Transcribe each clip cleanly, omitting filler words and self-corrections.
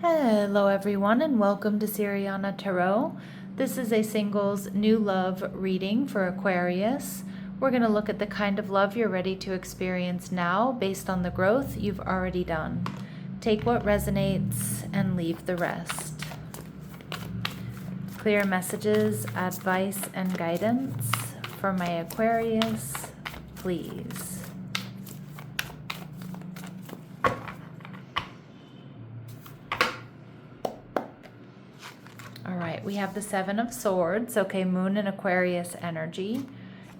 Hello everyone and welcome to Siriana Tarot. This is a singles new love reading for Aquarius. We're going to look at the kind of love you're ready to experience now based on the growth you've already done. Take what resonates and leave the rest. Clear messages, advice, and guidance for my Aquarius, please. All right, we have the Seven of Swords, okay, Moon and Aquarius energy.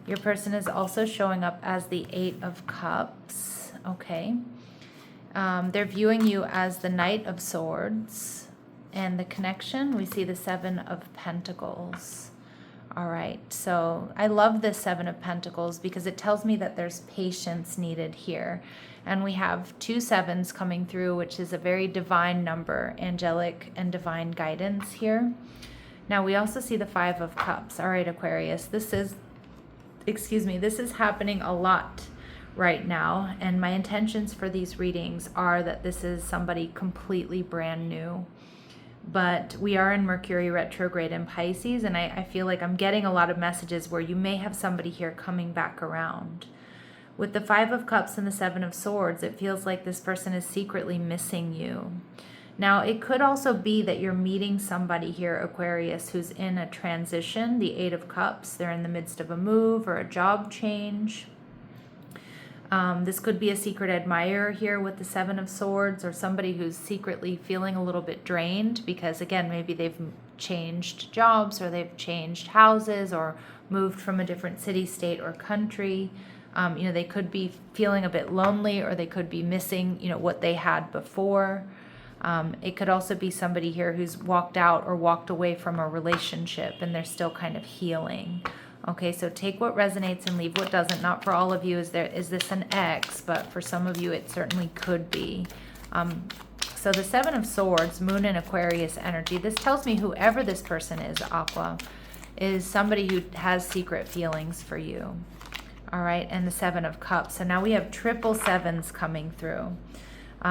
Your person is also showing up as the Eight of Cups, okay. They're viewing you as the Knight of Swords. And the connection, we see the Seven of Pentacles. All right, so I love this Seven of Pentacles because it tells me that there's patience needed here. And we have two sevens coming through, which is a very divine number, angelic and divine guidance here. Now we also see the Five of Cups. All right, Aquarius, this is happening a lot right now. And my intentions for these readings are that this is somebody completely brand new. But we are in Mercury retrograde in Pisces, and I feel like I'm getting a lot of messages where you may have somebody here coming back around. With the Five of Cups and the Seven of Swords, it feels like this person is secretly missing you. Now, it could also be that you're meeting somebody here, Aquarius, who's in a transition, the Eight of Cups. They're in the midst of a move or a job change. This could be a secret admirer here with the Seven of Swords, or somebody who's secretly feeling a little bit drained because, again, maybe they've changed jobs or they've changed houses or moved from a different city, state, or country. They could be feeling a bit lonely, or they could be missing, what they had before. It could also be somebody here who's walked out or walked away from a relationship and they're still kind of healing. Okay, so take what resonates and leave what doesn't. Not for all of you is this an ex, but for some of you it certainly could be. So the Seven of Swords, Moon and Aquarius energy, this tells me whoever this person is, Aqua, is somebody who has secret feelings for you. All right, and the Seven of Cups. So now we have triple sevens coming through.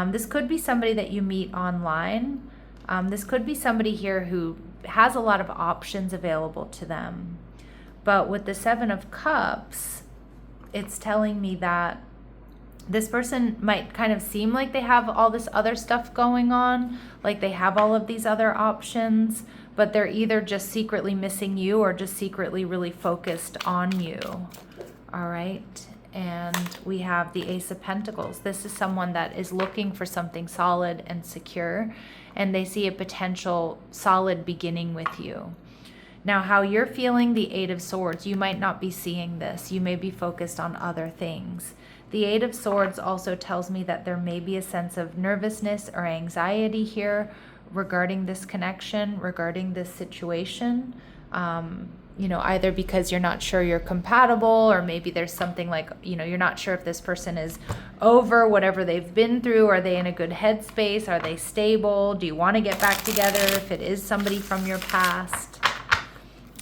This could be somebody that you meet online. This could be somebody here who has a lot of options available to them. But with the Seven of Cups, it's telling me that this person might kind of seem like they have all this other stuff going on, like they have all of these other options, but they're either just secretly missing you or just secretly really focused on you. All right. And we have the Ace of Pentacles. This is someone that is looking for something solid and secure, and they see a potential solid beginning with you. Now, how you're feeling the Eight of Swords, you might not be seeing this. You may be focused on other things. The Eight of Swords also tells me that there may be a sense of nervousness or anxiety here regarding this connection, regarding this situation. Either because you're not sure you're compatible, or maybe there's something like, you're not sure if this person is over whatever they've been through. Are they in a good headspace? Are they stable? Do you want to get back together if it is somebody from your past?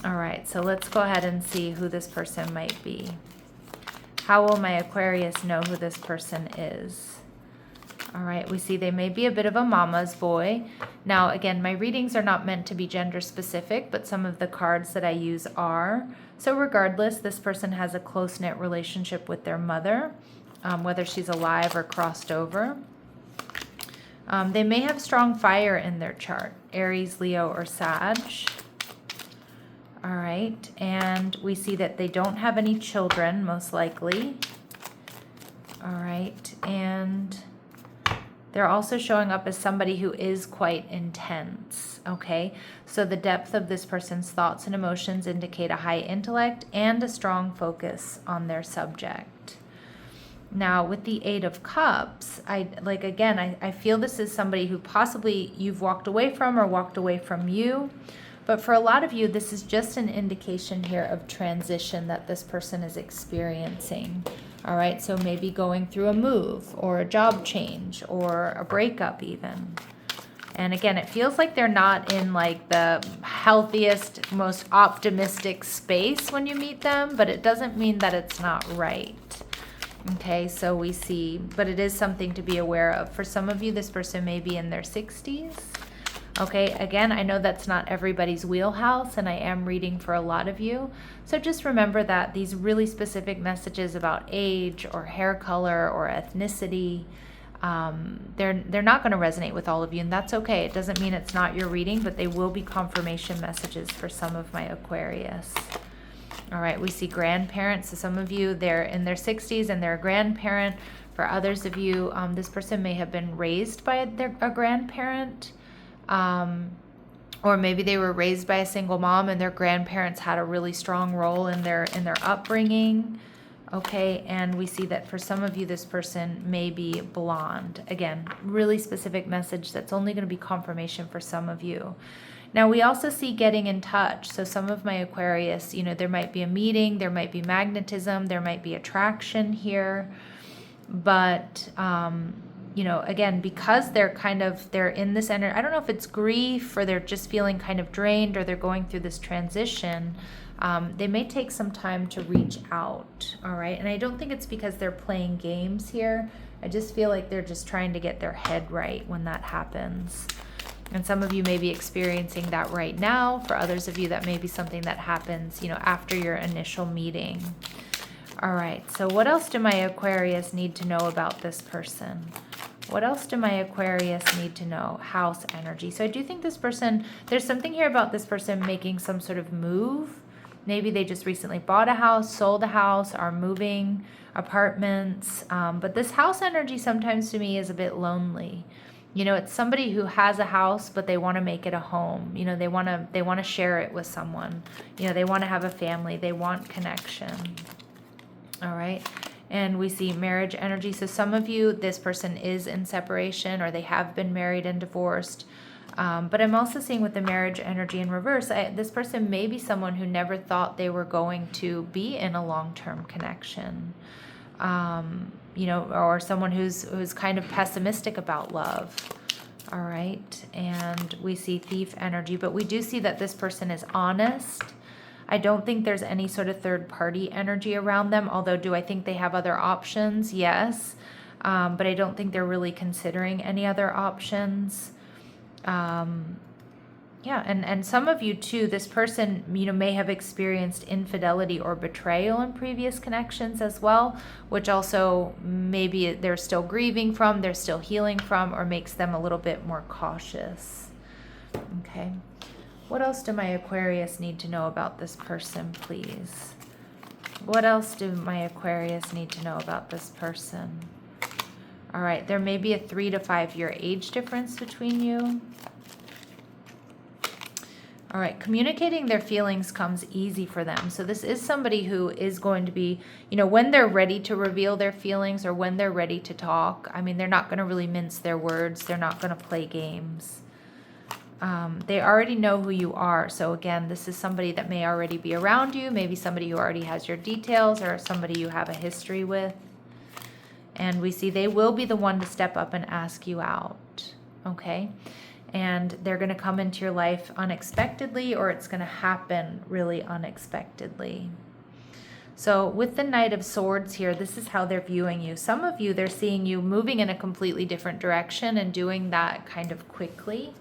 All right, so let's go ahead and see who this person might be. How will my Aquarius know who this person is? All right, we see they may be a bit of a mama's boy. Now, again, my readings are not meant to be gender specific, but some of the cards that I use are. So regardless, this person has a close-knit relationship with their mother, whether she's alive or crossed over. They may have strong fire in their chart, Aries, Leo, or Sag. All right, and we see that they don't have any children, most likely. All right, and they're also showing up as somebody who is quite intense, okay? So the depth of this person's thoughts and emotions indicate a high intellect and a strong focus on their subject. Now, with the Eight of Cups, I feel this is somebody who possibly you've walked away from or walked away from you. But for a lot of you, this is just an indication here of transition that this person is experiencing. All right, so maybe going through a move or a job change or a breakup even. And again, it feels like they're not in like the healthiest, most optimistic space when you meet them, but it doesn't mean that it's not right. Okay, so we see, but it is something to be aware of. For some of you, this person may be in their 60s. Okay, again, I know that's not everybody's wheelhouse, and I am reading for a lot of you. So just remember that these really specific messages about age or hair color or ethnicity, they're not going to resonate with all of you, and that's okay. It doesn't mean it's not your reading, but they will be confirmation messages for some of my Aquarius. All right, we see grandparents. So some of you, they're in their 60s and they're a grandparent. For others of you, this person may have been raised by a grandparent. Or maybe they were raised by a single mom and their grandparents had a really strong role in their upbringing. Okay, and we see that for some of you, this person may be blonde. Again, really specific message that's only going to be confirmation for some of you. Now, we also see getting in touch. So some of my Aquarius, there might be a meeting, there might be magnetism, there might be attraction here. But, again, because they're in this energy, I don't know if it's grief or they're just feeling kind of drained or they're going through this transition. They may take some time to reach out, all right? And I don't think it's because they're playing games here. I just feel like they're just trying to get their head right when that happens. And some of you may be experiencing that right now. For others of you, that may be something that happens, after your initial meeting. All right, so what else do my Aquarius need to know about this person? What else do my Aquarius need to know? House energy. So I do think this person, there's something here about this person making some sort of move. Maybe they just recently bought a house, sold a house, are moving apartments. But this house energy sometimes to me is a bit lonely. It's somebody who has a house, but they want to make it a home. They want to share it with someone. They want to have a family. They want connection. All right. And we see marriage energy. So some of you, this person is in separation or they have been married and divorced. But I'm also seeing with the marriage energy in reverse, this person may be someone who never thought they were going to be in a long-term connection. Or someone who's kind of pessimistic about love. All right. And we see thief energy, but we do see that this person is honest. I don't think there's any sort of third party energy around them, although do I think they have other options? Yes. But I don't think they're really considering any other options. And some of you too, this person, may have experienced infidelity or betrayal in previous connections as well, which also maybe they're still grieving from, they're still healing from, or makes them a little bit more cautious. Okay. What else do my Aquarius need to know about this person, please? What else do my Aquarius need to know about this person? All right, there may be a 3 to 5 year age difference between you. All right, communicating their feelings comes easy for them. So this is somebody who is going to be, when they're ready to reveal their feelings or when they're ready to talk, they're not going to really mince their words. They're not going to play games. They already know who you are. So again, this is somebody that may already be around you, maybe somebody who already has your details or somebody you have a history with. And we see they will be the one to step up and ask you out. Okay. And they're going to come into your life unexpectedly, or it's going to happen really unexpectedly. So with the Knight of Swords here, this is how they're viewing you. Some of you, they're seeing you moving in a completely different direction and doing that kind of quickly.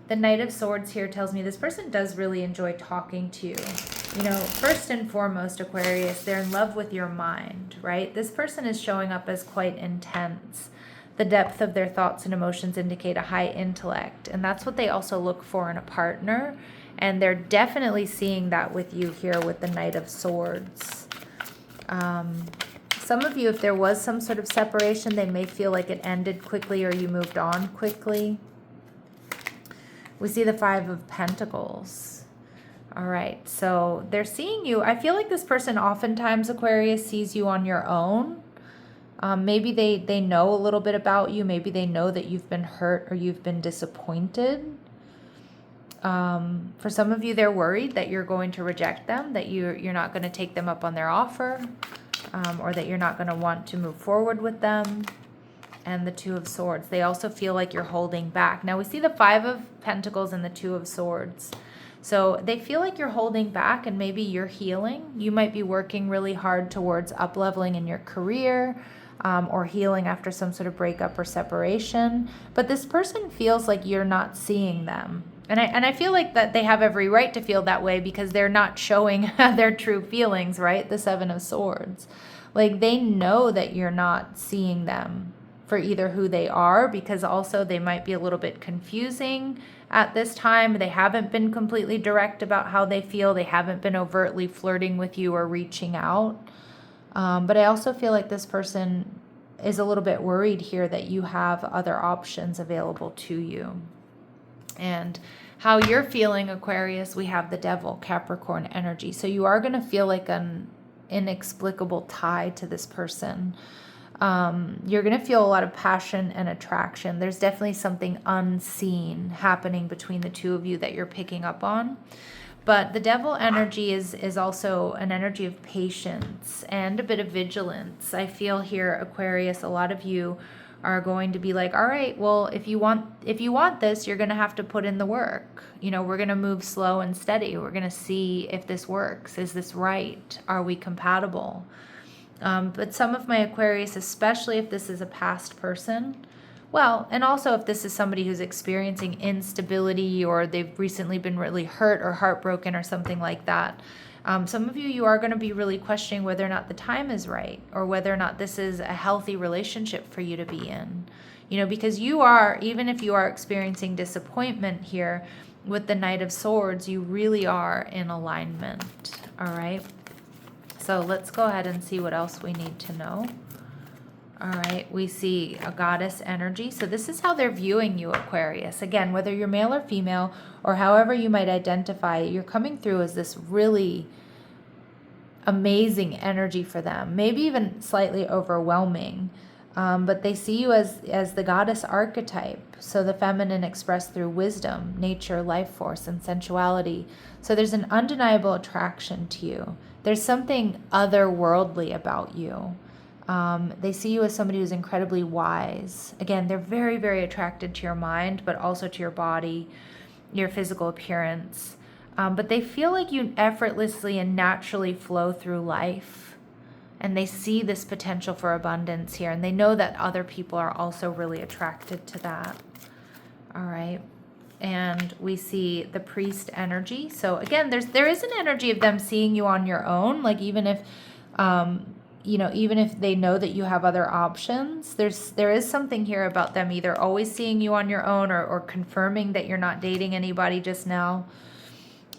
The Knight of Swords here tells me this person does really enjoy talking to you. First and foremost, Aquarius, they're in love with your mind, right? This person is showing up as quite intense. The depth of their thoughts and emotions indicate a high intellect, and that's what they also look for in a partner, and they're definitely seeing that with you here with the Knight of Swords. Some of you, if there was some sort of separation, they may feel like it ended quickly or you moved on quickly. We see the 5 of Pentacles. All right, so they're seeing you. I feel like this person oftentimes, Aquarius, sees you on your own. Maybe they know a little bit about you. Maybe they know that you've been hurt or you've been disappointed. For some of you, they're worried that you're going to reject them, that you're not going to take them up on their offer, or that you're not going to want to move forward with them. And the 2 of Swords. They also feel like you're holding back. Now we see the 5 of Pentacles and the 2 of Swords. So they feel like you're holding back and maybe you're healing. You might be working really hard towards up-leveling in your career, or healing after some sort of breakup or separation. But this person feels like you're not seeing them. And I feel like that they have every right to feel that way because they're not showing their true feelings, right? The Seven of Swords. Like they know that you're not seeing them for either who they are, because also they might be a little bit confusing at this time. They haven't been completely direct about how they feel. They haven't been overtly flirting with you or reaching out. But I also feel like this person is a little bit worried here that you have other options available to you. And how you're feeling, Aquarius, we have the Devil, Capricorn energy. So you are going to feel like an inexplicable tie to this person. You're going to feel a lot of passion and attraction. There's definitely something unseen happening between the two of you that you're picking up on. But the Devil energy is also an energy of patience and a bit of vigilance. I feel here, Aquarius, a lot of you are going to be like, all right, well, if you want this, you're going to have to put in the work. We're going to move slow and steady. We're going to see if this works. Is this right? Are we compatible? But some of my Aquarius, especially if this is a past person, well, and also if this is somebody who's experiencing instability or they've recently been really hurt or heartbroken or something like that, some of you are going to be really questioning whether or not the time is right or whether or not this is a healthy relationship for you to be in. Because you are, even if you are experiencing disappointment here with the Knight of Swords, you really are in alignment, all right? So let's go ahead and see what else we need to know. All right, we see a Goddess energy. So this is how they're viewing you, Aquarius. Again, whether you're male or female, or however you might identify, you're coming through as this really amazing energy for them. Maybe even slightly overwhelming. But they see you as the Goddess archetype. So the feminine expressed through wisdom, nature, life force, and sensuality. So there's an undeniable attraction to you. There's something otherworldly about you. They see you as somebody who's incredibly wise. Again, they're very, very attracted to your mind, but also to your body, your physical appearance. But they feel like you effortlessly and naturally flow through life. And they see this potential for abundance here. And they know that other people are also really attracted to that. All right. And we see the Priest energy. So again, there is an energy of them seeing you on your own. Like even if, even if they know that you have other options, there is something here about them either always seeing you on your own or confirming that you're not dating anybody just now.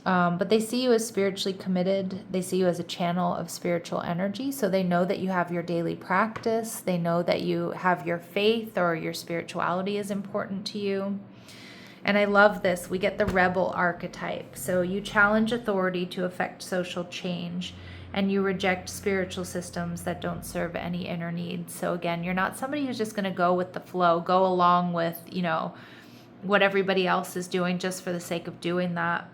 But they see you as spiritually committed. They see you as a channel of spiritual energy. So they know that you have your daily practice. They know that you have your faith or your spirituality is important to you. And I love this. We get the rebel archetype. So you challenge authority to affect social change, and you reject spiritual systems that don't serve any inner needs. So again, you're not somebody who's just going to go with the flow, go along with, what everybody else is doing just for the sake of doing that.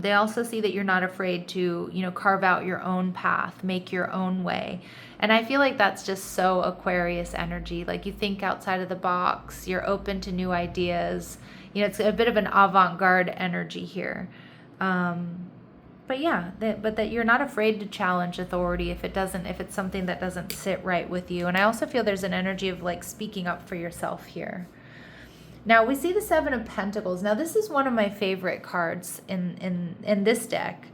They also see that you're not afraid to, carve out your own path, make your own way. And I feel like that's just so Aquarius energy. Like you think outside of the box, you're open to new ideas. It's a bit of an avant-garde energy here. But yeah, that you're not afraid to challenge authority if it's something that doesn't sit right with you. And I also feel there's an energy of like speaking up for yourself here. Now we see the Seven of Pentacles. Now this is one of my favorite cards in this deck,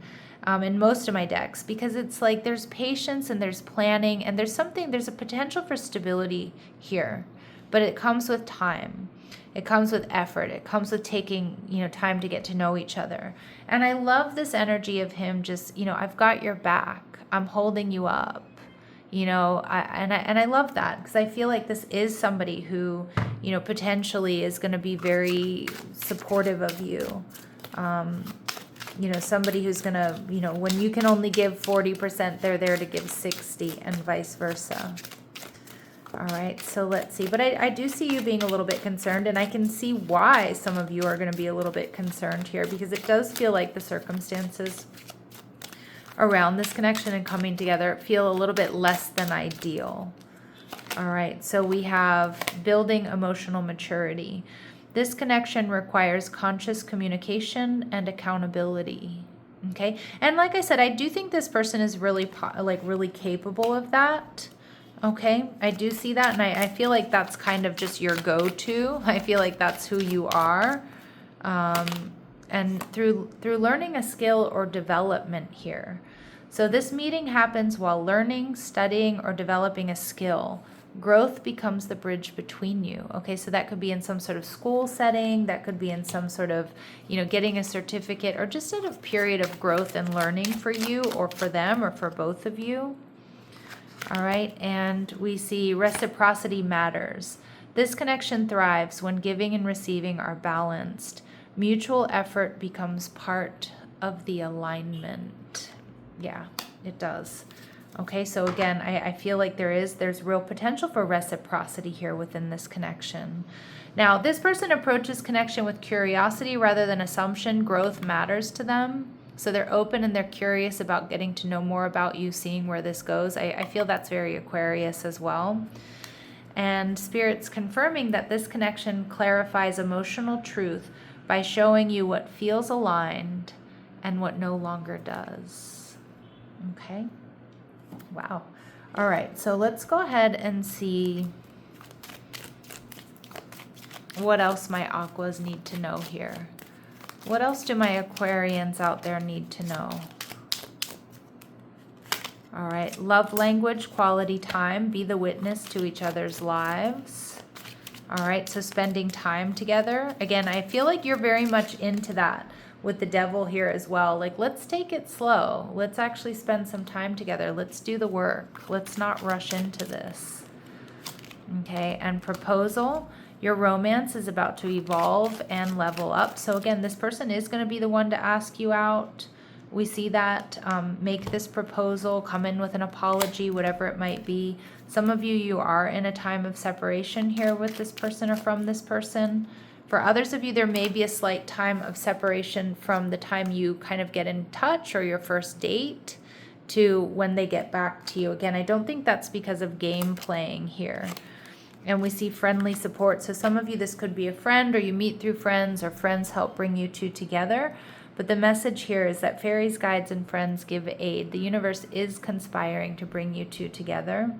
in most of my decks, because it's like there's patience and there's planning and there's a potential for stability here, but it comes with time. It comes with effort. It comes with taking, time to get to know each other. And I love this energy of him just, I've got your back. I'm holding you up. I love that because I feel like this is somebody who, potentially is going to be very supportive of you. Somebody who's going to, when you can only give 40%, they're there to give 60 and vice versa. All right, so let's see. But I do see you being a little bit concerned, and I can see why some of you are going to be a little bit concerned here, because it does feel like the circumstances around this connection and coming together feel a little bit less than ideal. All right, so we have building emotional maturity. This connection requires conscious communication and accountability. Okay. And like I said, I do think this person is really really capable of that. Okay. I do see that. And I feel like that's kind of just your go-to. I feel like that's who you are. And through learning a skill or development here. So this meeting happens while learning, studying, or developing a skill. Growth becomes the bridge between you. Okay, so that could be in some sort of school setting, that could be in some sort of, getting a certificate, or just at a period of growth and learning for you or for them or for both of you. All right, and we see reciprocity matters. This connection thrives when giving and receiving are balanced. Mutual effort becomes part of the alignment. Yeah, it does. Okay, so again, I feel like there's real potential for reciprocity here within this connection. Now, this person approaches connection with curiosity rather than assumption. Growth matters to them. So they're open and they're curious about getting to know more about you, seeing where this goes. I feel that's very Aquarius as well. And Spirit's confirming that this connection clarifies emotional truth by showing you what feels aligned and what no longer does. Okay. Wow. All right. So let's go ahead and see what else my Aquas need to know here. What else do my Aquarians out there need to know? All right. Love language, quality time, be the witness to each other's lives. All right. So spending time together. Again, I feel like you're very much into that with the Devil here as well. Like, let's take it slow. Let's actually spend some time together. Let's do the work. Let's not rush into this. Okay. And proposal. Your romance is about to evolve and level up. So again, this person is going to be the one to ask you out. We see that. Make this proposal, come in with an apology, whatever it might be. Some of you are in a time of separation here with this person or from this person. For others of you, there may be a slight time of separation from the time you kind of get in touch or your first date to when they get back to you. Again, I don't think that's because of game playing here. And we see friendly support. So some of you, this could be a friend, or you meet through friends, or friends help bring you two together. But the message here is that fairies, guides, and friends give aid. The universe is conspiring to bring you two together.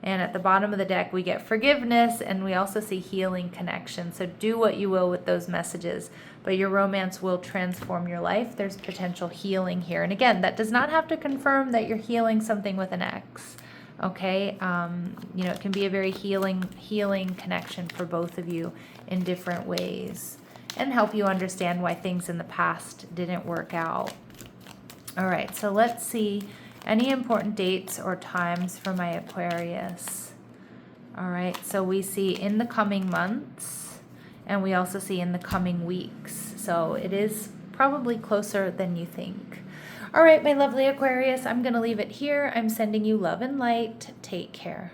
And at the bottom of the deck, we get forgiveness, and we also see healing connection. So do what you will with those messages, but your romance will transform your life. There's potential healing here. And again, that does not have to confirm that you're healing something with an ex. Okay, it can be a very healing connection for both of you in different ways, and help you understand why things in the past didn't work out. All right, so let's see any important dates or times for my Aquarius. All right, so we see in the coming months, and we also see in the coming weeks. So it is probably closer than you think. All right, my lovely Aquarius, I'm going to leave it here. I'm sending you love and light. Take care.